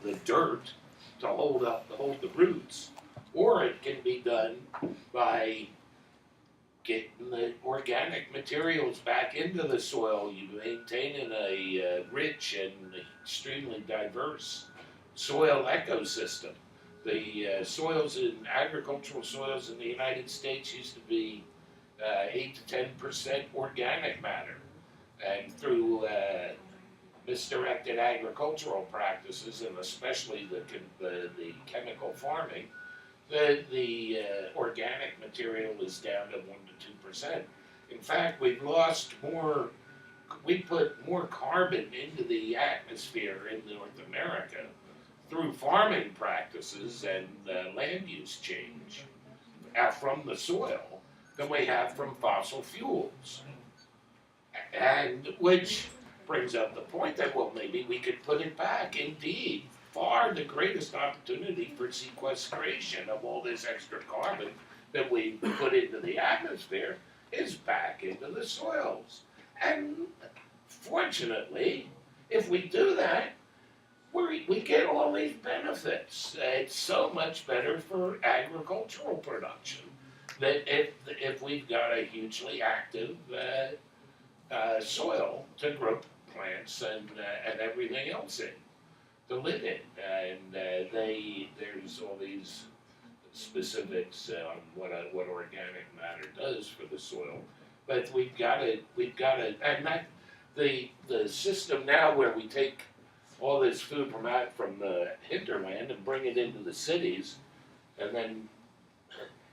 the dirt to hold the roots, or it can be done by getting the organic materials back into the soil. You maintaining a rich and extremely diverse soil ecosystem. The soils in agricultural soils in the United States used to be 8 to 10% organic matter, and through misdirected agricultural practices, and especially the chemical farming, the organic material is down to 1 to 2%. In fact, we put more carbon into the atmosphere in North America through farming practices and land use change from the soil than we have from fossil fuels. And which brings up the point that, well, maybe we could put it back. Indeed, far the greatest opportunity for sequestration of all this extra carbon that we put into the atmosphere is back into the soils. And fortunately, if we do that, we get all these benefits. It's so much better for agricultural production that if we've got a hugely active soil to grow plants and everything else in, to live in. And there's all these specifics on what organic matter does for the soil. But we've got to, and that the system now where we take all this food from the hinterland and bring it into the cities, and then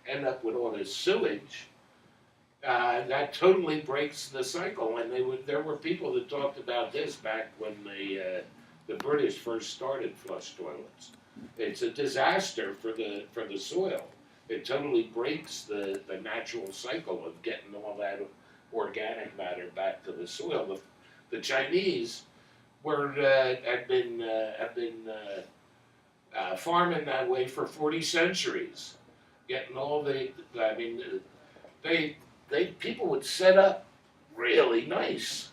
end up with all this sewage. That totally breaks the cycle. And there were people that talked about this back when the British first started flush toilets. It's a disaster for the soil. It totally breaks the natural cycle of getting all that organic matter back to the soil. The Chinese have been farming that way for 40 centuries, getting all people would set up really nice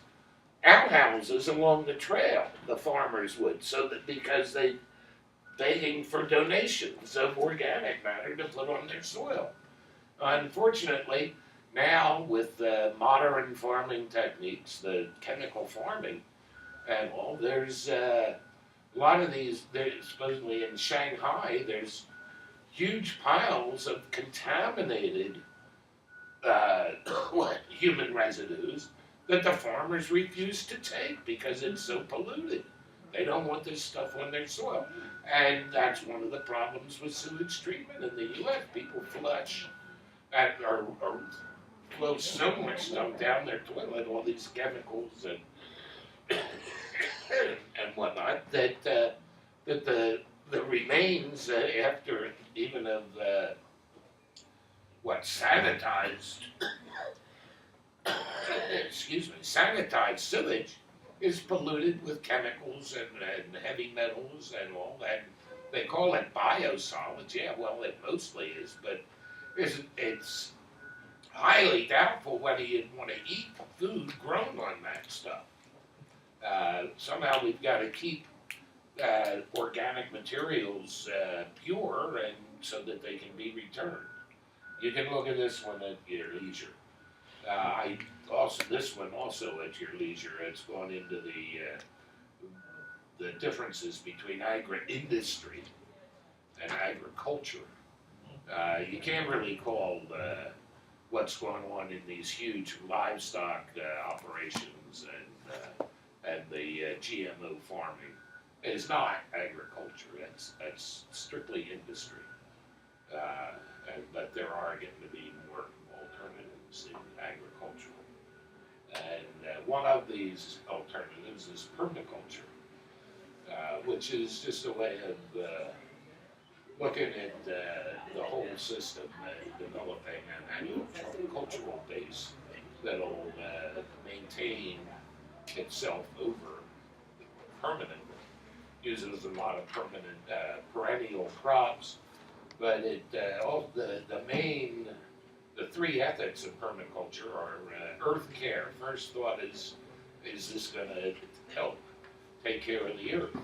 outhouses along the trail. The farmers would, so that because they begging for donations of organic matter to put on their soil. Unfortunately, now with modern farming techniques, the chemical farming, and all, there's a lot of these. Supposedly in Shanghai, there's huge piles of contaminated human residues that the farmers refuse to take because it's so polluted. They don't want this stuff on their soil. And that's one of the problems with sewage treatment in the U.S. People flush or flow so much stuff down their toilet, all these chemicals and whatnot, that the remains after even of sanitized sewage is polluted with chemicals and heavy metals and all that. They call it biosolids. Yeah, well, it mostly is, but it's highly doubtful whether you'd want to eat food grown on that stuff. Somehow we've got to keep organic materials pure, and so that they can be returned. You can look at this one at your leisure. This one also at your leisure. It's gone into the differences between agri-industry and agriculture. You can't really call what's going on in these huge livestock operations and the GMO farming is not agriculture. That's strictly industry. But there are going to be more alternatives in agriculture. And one of these alternatives is permaculture, which is just a way of looking at the whole system and developing an agricultural base that'll maintain itself over permanently. Uses a lot of permanent perennial crops, but the three ethics of permaculture are earth care. First thought is this going to help take care of the earth?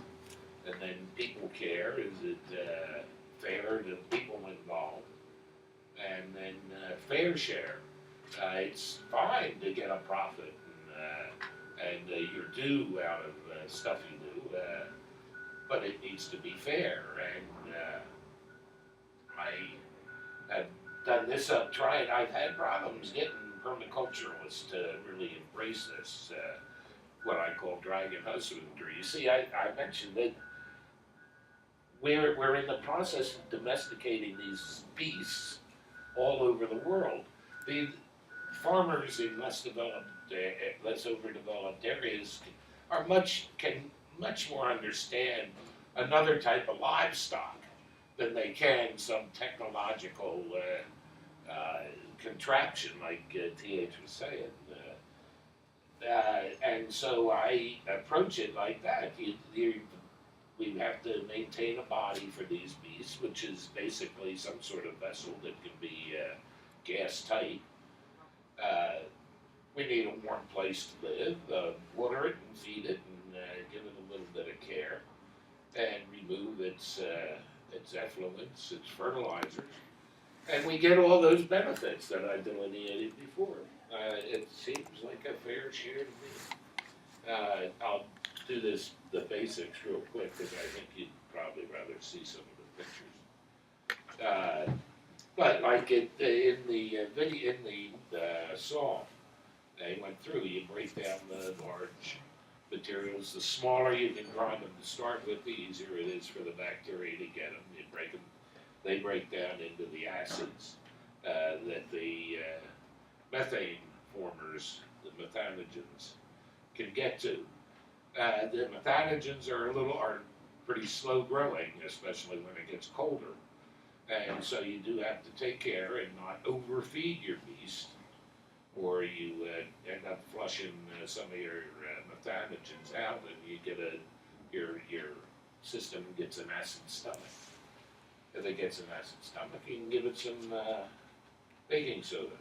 And then care? Is it fair to people involved? And then fair share. It's fine to get a profit and your due out of stuff you do, but it needs to be fair. And I have done this up trying. I've had problems getting permaculturalists to really embrace this, what I call dragon husbandry. You see, I mentioned that we're in the process of domesticating these beasts all over the world. The farmers in less overdeveloped areas can much more understand another type of livestock than they can some technological contraption like TH was saying. And so I approach it like that. We have to maintain a body for these beasts, which is basically some sort of vessel that can be gas tight. We need a warm place to live, water it and feed it and give it a little bit of care and remove its effluents, its fertilizers. And we get all those benefits that I delineated before. It seems like a fair share to me. I'll do the basics real quick because I think you'd probably rather see some of the pictures. But like in the video, in the song, they went through. You break down the large materials. The smaller you can grind them to start with, the easier it is for the bacteria to get them. You break them. They break down into the acids that the methane formers, the methanogens, can get to. The methanogens are pretty slow growing, especially when it gets colder. And so you do have to take care and not overfeed your beast, or you end up flushing some of your methanogens out, and you get your system gets an acid stomach. If it gets an acid stomach, you can give it some baking soda.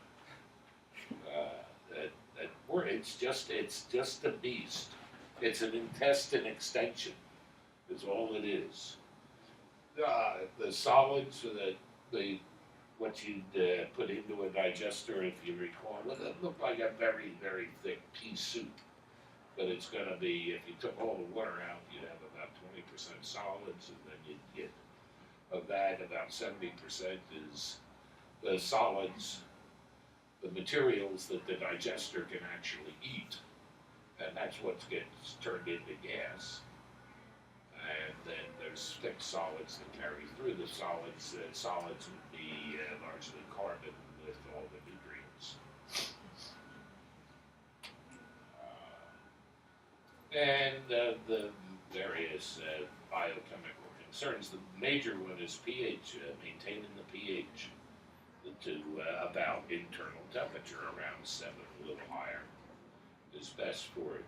Or it's just a beast. It's an intestine extension. Is all it is. The solids what you'd put into a digester, if you recall, it looked like a very, very thick pea soup. But it's going to be, if you took all the water out, you'd have about 20% solids, and then you'd get, of that, about 70% is the solids, the materials that the digester can actually eat. And that's what gets turned into gas. And then there's thick solids that carry through the solids. Solids would be largely carbon with all the nutrients. And the various biochemical concerns. The major one is pH, maintaining the pH to about internal temperature, around 7, a little higher, is best for it.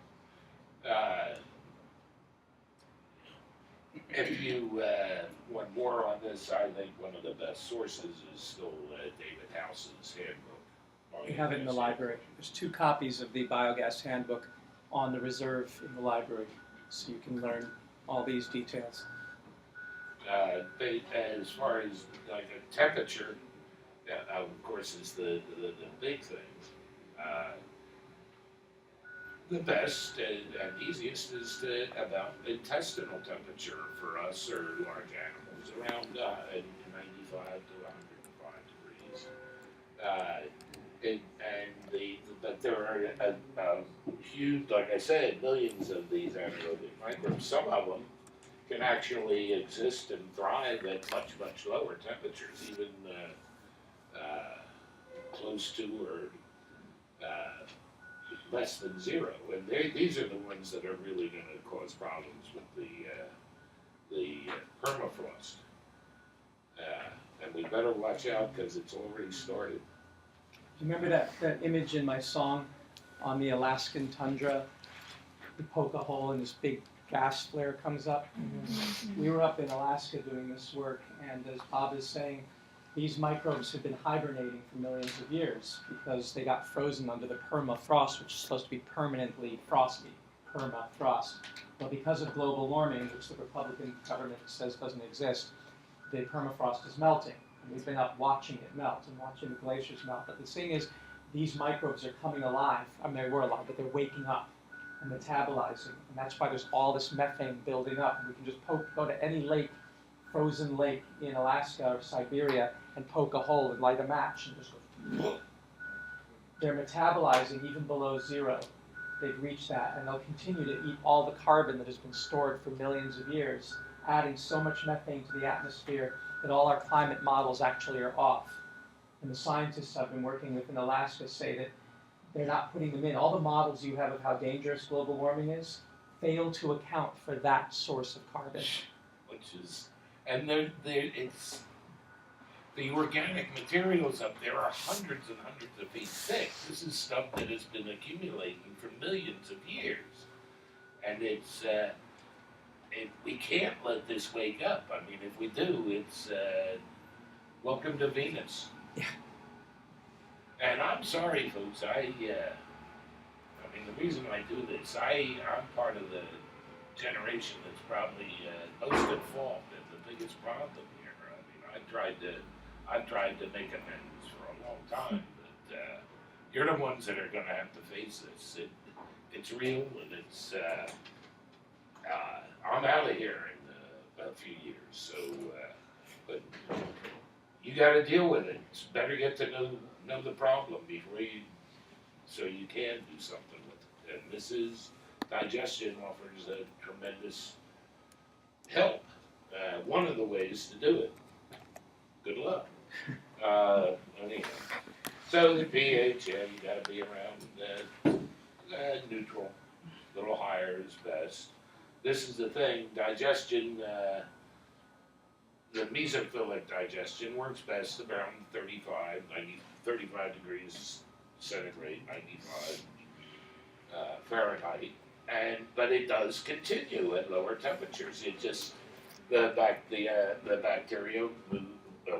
If you want more on this, I think one of the best sources is still David House's handbook. We have it in the library. There's 2 copies of the biogas handbook on the reserve in the library, so you can learn all these details. As far as like a temperature, of course, is the big thing. The best and easiest is about intestinal temperature for us or large animals, around 95 to 105 degrees. But there are a huge, like I said, millions of these anaerobic microbes. Some of them can actually exist and thrive at much, much lower temperatures, even close to or less than 0, and these are the ones that are really going to cause problems with the permafrost. And we better watch out because it's already started. Do you remember that image in my song on the Alaskan tundra? You poke a hole and this big gas flare comes up. Mm-hmm. We were up in Alaska doing this work, and as Bob is saying, these microbes have been hibernating for millions of years because they got frozen under the permafrost, which is supposed to be permanently frosty. permafrost. Well, because of global warming, which the Republican government says doesn't exist, the permafrost is melting. And we've been up watching it melt and watching the glaciers melt. But the thing is, these microbes are coming alive. I mean, they were alive, but they're waking up and metabolizing. And that's why there's all this methane building up. And we can just go to any lake, frozen lake in Alaska or Siberia, and poke a hole and light a match and just go. They're metabolizing even below zero. They've reached that, and they'll continue to eat all the carbon that has been stored for millions of years, adding so much methane to the atmosphere that all our climate models actually are off. And the scientists I've been working with in Alaska say that they're not putting them in. All the models you have of how dangerous global warming is fail to account for that source of carbon. Which is, and it's, the organic materials up there are hundreds and hundreds of feet thick. This is stuff that has been accumulating for millions of years. And we can't let this wake up. I mean, if we do, it's welcome to Venus. Yeah. And I'm sorry, folks. I mean, the reason I do this, I'm part of the generation that's probably most at fault and the biggest problem here. I mean, I've tried to make amends for a long time, but you're the ones that are going to have to face this. It's real, and it's. I'm out of here in a few years, so. But you got to deal with it. It's better get to know the problem before so you can do something with it. And this is digestion offers a tremendous help. One of the ways to do it. Good luck. Anyhow. So the pH, yeah, you got to be around neutral. A little higher is best. This is the thing. Digestion. The mesophilic digestion works best around 35 degrees centigrade, 95 Fahrenheit, but it does continue at lower temperatures. It just the bacteria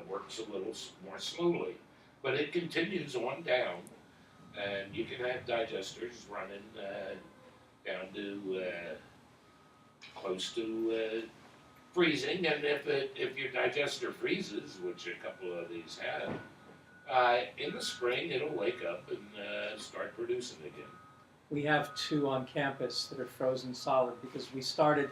works a little more slowly, but it continues on down, and you can have digesters running down to close to freezing, and if your digester freezes, which a couple of these have, in the spring it'll wake up and start producing again. We have 2 on campus that are frozen solid because we started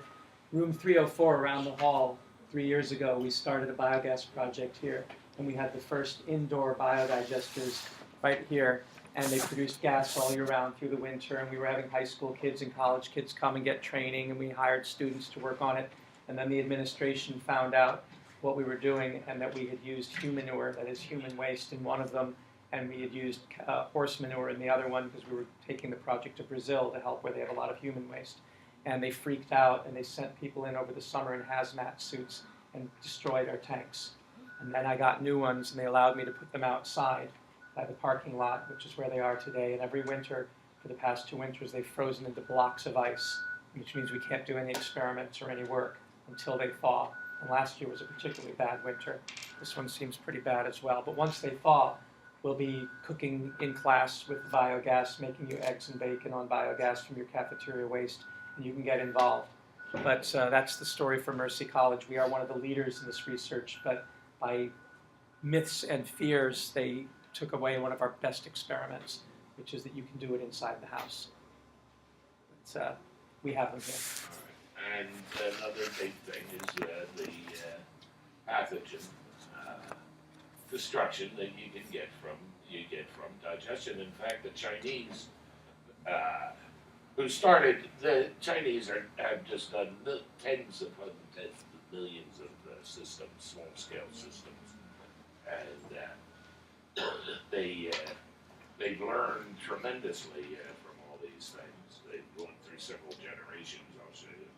room 304 around the hall 3 years ago. We started a biogas project here, and we had the first indoor biodigesters right here, and they produced gas all year round through the winter, and we were having high school kids and college kids come and get training, and we hired students to work on it. And then the administration found out what we were doing and that we had used human manure, that is human waste, in one of them, and we had used horse manure in the other one because we were taking the project to Brazil to help where they have a lot of human waste. And they freaked out and they sent people in over the summer in hazmat suits and destroyed our tanks. And then I got new ones and they allowed me to put them outside by the parking lot, which is where they are today. And every winter, for the past 2 winters, they've frozen into blocks of ice, which means we can't do any experiments or any work until they thaw. And last year was a particularly bad winter. This one seems pretty bad as well. But once they thaw, we'll be cooking in class with biogas, making you eggs and bacon on biogas from your cafeteria waste, and you can get involved. But that's the story for Mercy College. We are one of the leaders in this research, but by myths and fears, they took away one of our best experiments, which is that you can do it inside the house. But, we have them here. And another big thing is the pathogen destruction that you get from digestion. In fact, the Chinese, the Chinese have just done tens of millions of systems, small-scale systems, and they've learned tremendously from all these things. They've gone through several generations. I'll show you.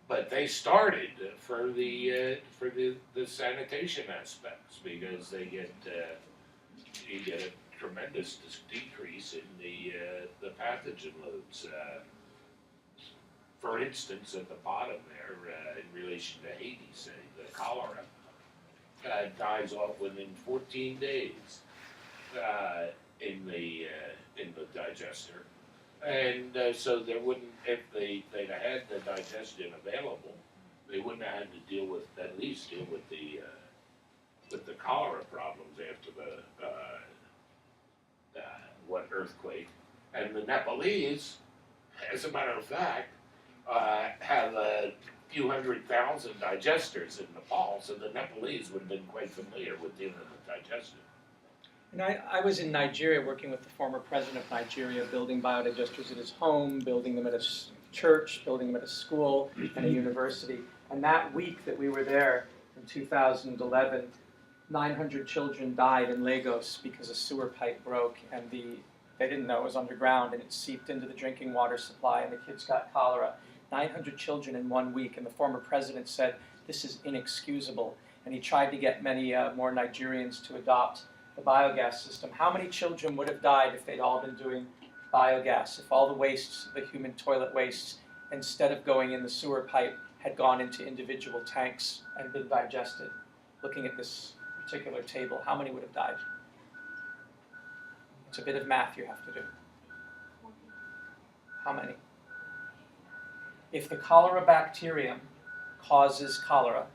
But they started for the sanitation aspects because you get a tremendous decrease in the pathogen loads. For instance, at the bottom there, in relation to Haiti, say the cholera dies off within 14 days in the digester. And so there wouldn't, if they'd had the digestion available, they wouldn't have had to deal with, at least deal with the cholera problems after the what earthquake. And the Nepalese, as a matter of fact, have a few 100,000 digesters in Nepal, so the Nepalese would have been quite familiar with dealing with digestion. And I was in Nigeria working with the former president of Nigeria, building biodigesters at his home, building them at a church, building them at a school and a university. And that week that we were there in 2011, 900 children died in Lagos because a sewer pipe broke and they didn't know it was underground and it seeped into the drinking water supply and the kids got cholera. 900 children in 1 week, and the former president said, this is inexcusable. And he tried to get many more Nigerians to adopt the biogas system. How many children would have died if they'd all been doing biogas, if all the wastes, the human toilet wastes, instead of going in the sewer pipe, had gone into individual tanks and been digested? Looking at this particular table, how many would have died? It's a bit of math you have to do. How many? If the cholera bacterium causes cholera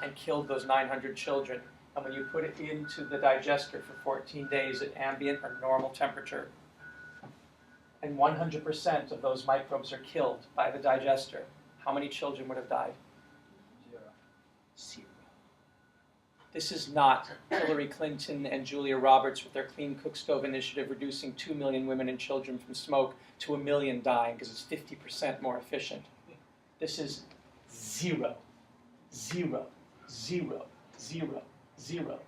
and killed those 900 children, and when you put it into the digester for 14 days at ambient or normal temperature, and 100% of those microbes are killed by the digester, how many children would have died? Zero. This is not Hillary Clinton and Julia Roberts with their Clean Cook Stove initiative reducing 2 million women and children from smoke to 1 million dying because it's 50% more efficient. This is zero, zero, zero, zero, zero.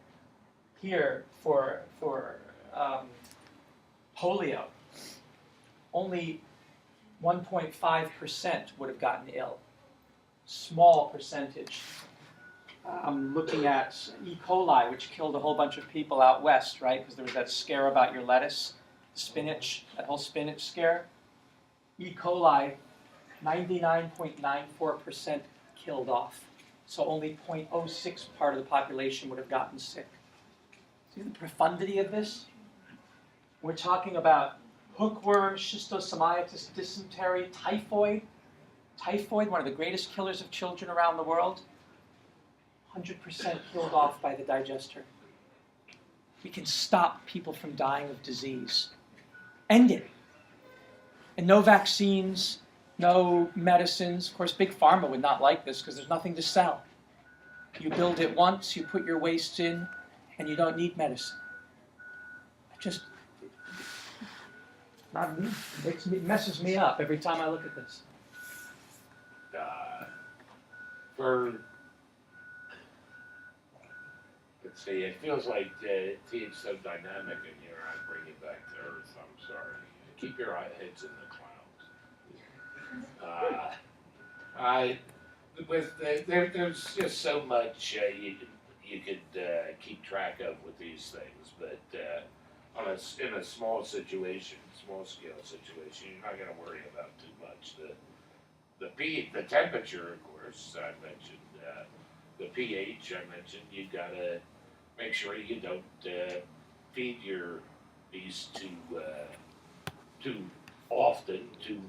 Here for polio, only 1.5% would have gotten ill. Small percentage. Looking at E. coli, which killed a whole bunch of people out west, right? Because there was that scare about your lettuce, spinach, that whole spinach scare. E. coli, 99.94% killed off. So only 0.06 part of the population would have gotten sick. See the profundity of this? We're talking about hookworm, schistosomiasis, dysentery, typhoid. Typhoid, one of the greatest killers of children around the world. 100% killed off by the digester. We can stop people from dying of disease. End it. And no vaccines, no medicines. Of course, Big Pharma would not like this because there's nothing to sell. You build it once, you put your waste in, and you don't need medicine. Just, it messes me up every time I look at this. Let's see, it feels like it's so dynamic in here, I bring you back to Earth, I'm sorry. Keep your heads in the clouds. There's just so much you could keep track of with these things, but in a small situation, small scale situation, you're not going to worry about too much. The temperature, of course, I mentioned. The pH, I mentioned. You got to make sure you don't feed your beast too often, too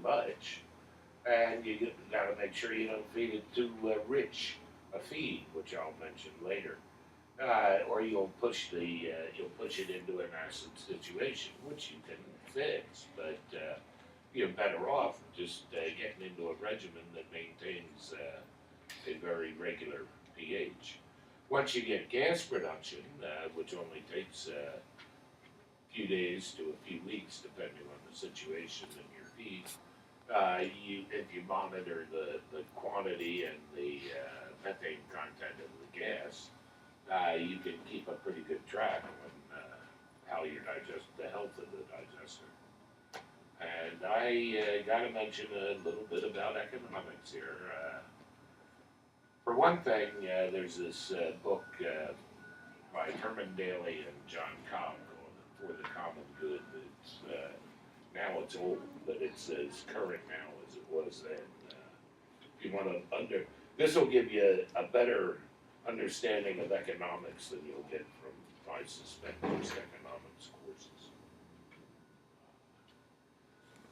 much, and you got to make sure you don't feed it too rich a feed, which I'll mention later, or you'll push it into an acid situation, which you can fix, but you're better off just getting into a regimen that maintains a very regular pH. Once you get gas production, which only takes a few days to a few weeks, depending on the situation in your feed, if you monitor the quantity and the methane content of the gas, you can keep a pretty good track on how you digest, the health of the digester. And I got to mention a little bit about economics here. For one thing, there's this book by Herman Daly and John Cobb called For the Common Good. Now it's old, but it's as current now as it was then. If you want to this will give you a better understanding of economics than you'll get from, I suspect, most economics courses.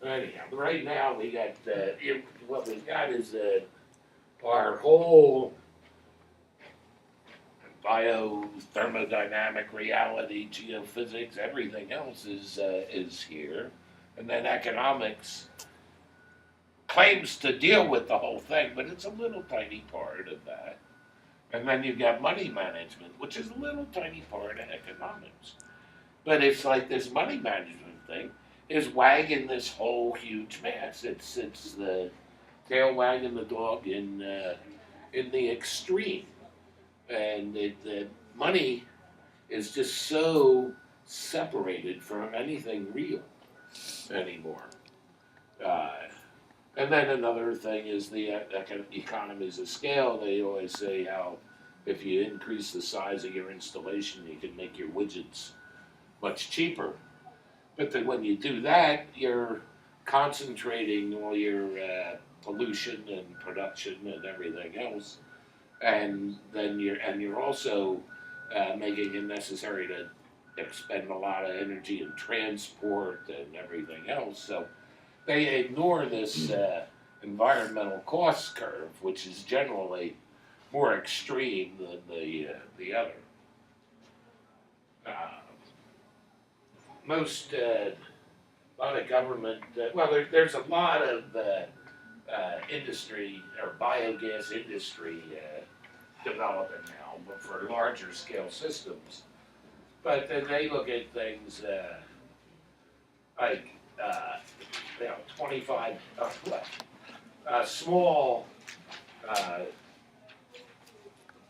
Anyhow, right now we got, what we've got is, our whole biothermodynamic reality, geophysics, everything else is here. And then economics claims to deal with the whole thing, but it's a little tiny part of that. And then you've got money management, which is a little tiny part of economics. But it's like this money management thing is wagging this whole huge mass. It's the tail wagging the dog in the extreme, and the money is just so separated from anything real anymore. And then another thing is the economies of scale. They always say how if you increase the size of your installation, you can make your widgets much cheaper. But then when you do that, you're concentrating all your pollution and production and everything else, and then you're also making it necessary to expend a lot of energy in transport and everything else. So they ignore this environmental cost curve, which is generally more extreme than the other. Most a lot of government. There's a lot of industry or biogas industry developing now, but for larger scale systems. But then they look at things like 25 small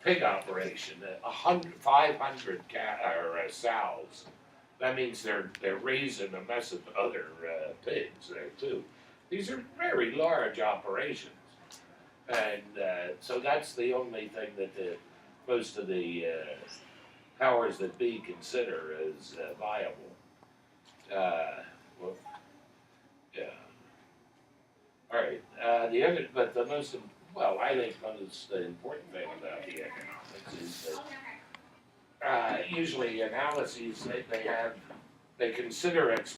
pig operation, 500 sows. That means they're raising a mess of other pigs there too. These are very large operations, and so that's the only thing that most of the powers that be consider as viable. Well, yeah. All right. The most, I think the important thing about the economics is that usually analyses they consider